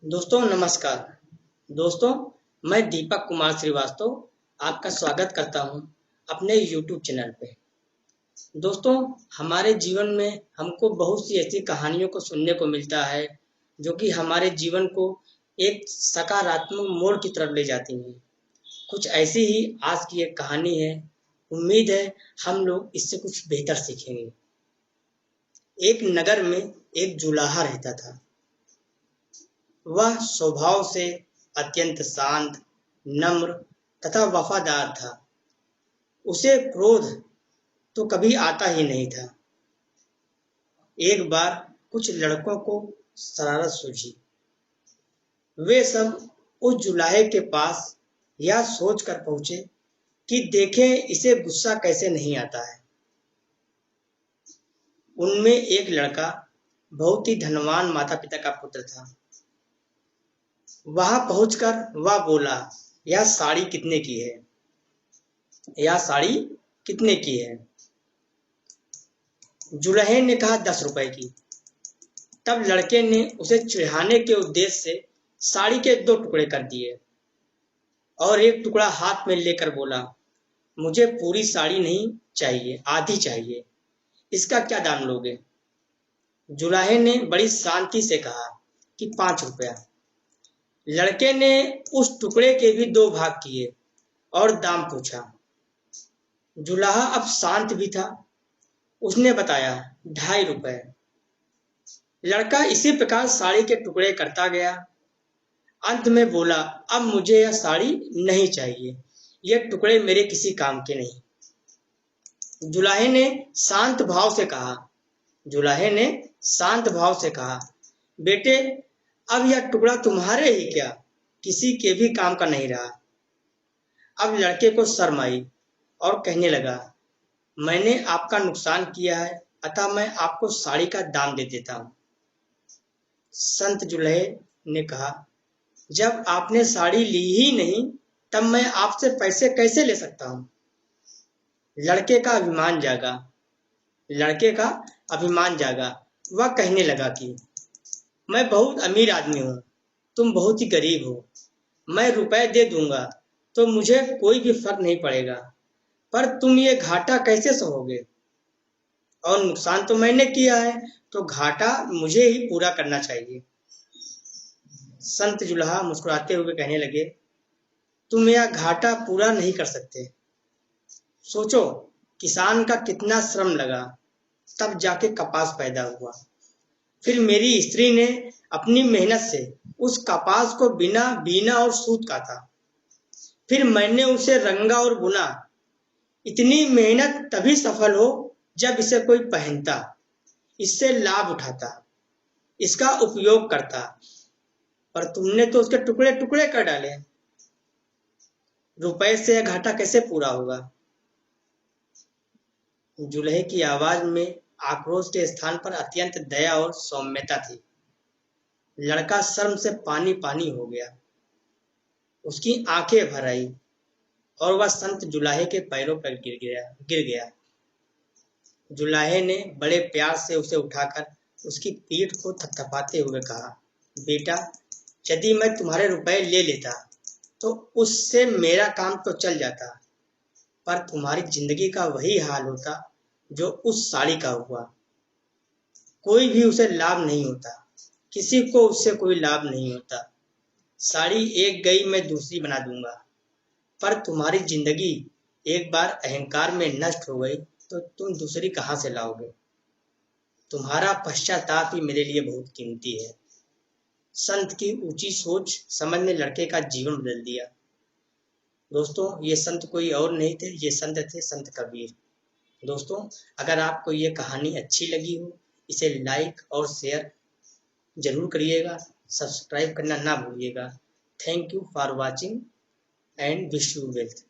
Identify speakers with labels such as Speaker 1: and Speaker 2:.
Speaker 1: दोस्तों नमस्कार। दोस्तों मैं दीपक कुमार श्रीवास्तव आपका स्वागत करता हूं अपने YouTube चैनल पे। दोस्तों हमारे जीवन में हमको बहुत सी ऐसी कहानियों को सुनने को मिलता है जो कि हमारे जीवन को एक सकारात्मक मोड़ की तरफ ले जाती हैं। कुछ ऐसी ही आज की एक कहानी है। उम्मीद है हम लोग इससे कुछ बेहतर सीखेंगे। एक नगर में एक जुलाहा रहता था। वह स्वभाव से अत्यंत शांत, नम्र तथा वफादार था। उसे क्रोध तो कभी आता ही नहीं था। एक बार कुछ लड़कों को शरारत सूझी। वे सब उस जुलाहे के पास यह सोचकर पहुंचे कि देखें इसे गुस्सा कैसे नहीं आता है। उनमें एक लड़का बहुत ही धनवान माता पिता का पुत्र था। वहां पहुंचकर वह बोला, यह साड़ी कितने की है? यह साड़ी कितने की है? जुलहे ने कहा 10 रुपए की। तब लड़के ने उसे चिढ़ाने के उद्देश्य से साड़ी के 2 टुकड़े कर दिए और एक टुकड़ा हाथ में लेकर बोला, मुझे पूरी साड़ी नहीं चाहिए, आधी चाहिए। इसका क्या दाम लोगे? जुलाहे ने बड़ी शांति से कहा कि 5 रुपया। लड़के ने उस टुकड़े के भी 2 भाग किए और दाम पूछा। जुलाहा अब शांत भी था। उसने बताया 2.5 रुपए। लड़का इसी प्रकार साड़ी के टुकड़े करता गया। अंत में बोला, अब मुझे यह साड़ी नहीं चाहिए, ये टुकड़े मेरे किसी काम के नहीं। जुलाहे ने शांत भाव से कहा, बेटे अब यह टुकड़ा तुम्हारे ही क्या, किसी के भी काम का नहीं रहा। अब लड़के को शर्म आई और कहने लगा, मैंने आपका नुकसान किया है, अतः मैं आपको साड़ी का दाम दे देता हूँ। संत जुलहे ने कहा, जब आपने साड़ी ली ही नहीं तब मैं आपसे पैसे कैसे ले सकता हूँ? लड़के का अभिमान जागा। वह कहने लगा कि मैं बहुत अमीर आदमी हूँ, तुम बहुत ही गरीब हो। मैं रुपए दे दूंगा तो मुझे कोई भी फर्क नहीं पड़ेगा, पर तुम ये घाटा कैसे सहोगे? और नुकसान तो मैंने किया है, तो घाटा मुझे ही पूरा करना चाहिए। संत जुलहा मुस्कुराते हुए कहने लगे, तुम यह घाटा पूरा नहीं कर सकते। सोचो किसान का कितना श्रम लगा, तब जाके कपास पैदा हुआ। फिर मेरी स्त्री ने अपनी मेहनत से उस कपास को बीना और सूत काता। फिर मैंने उसे रंगा और बुना। इतनी मेहनत तभी सफल हो जब इसे कोई पहनता, इससे लाभ उठाता, इसका उपयोग करता, पर तुमने तो उसके टुकड़े टुकड़े कर डाले। रुपए से यह घाटा कैसे पूरा होगा? जुलहे की आवाज में आक्रोश के स्थान पर अत्यंत दया और सौम्यता थी। लड़का शर्म से पानी पानी हो गया। उसकी आंखें भर आई और वह संत जुलाहे के पैरों पर गिर गया। जुलाहे ने बड़े प्यार से उसे उठाकर उसकी पीठ को थपथपाते हुए कहा, बेटा यदि मैं तुम्हारे रुपए ले लेता तो उससे मेरा काम तो चल जाता, पर तुम्हारी जिंदगी का वही हाल होता जो उस साड़ी का हुआ। कोई भी उसे लाभ नहीं होता, किसी को उससे कोई लाभ नहीं होता। साड़ी एक गई मैं दूसरी बना दूंगा, पर तुम्हारी जिंदगी एक बार अहंकार में नष्ट हो गई तो तुम दूसरी कहां से लाओगे? तुम्हारा पश्चाताप ही मेरे लिए बहुत कीमती है। संत की ऊंची सोच समझ ने लड़के का जीवन बदल दिया। दोस्तों ये संत कोई और नहीं थे, ये संत थे संत कबीर। दोस्तों अगर आपको ये कहानी अच्छी लगी हो, इसे लाइक और शेयर जरूर करिएगा, सब्सक्राइब करना ना भूलिएगा। Thank you for watching and wish you wealth.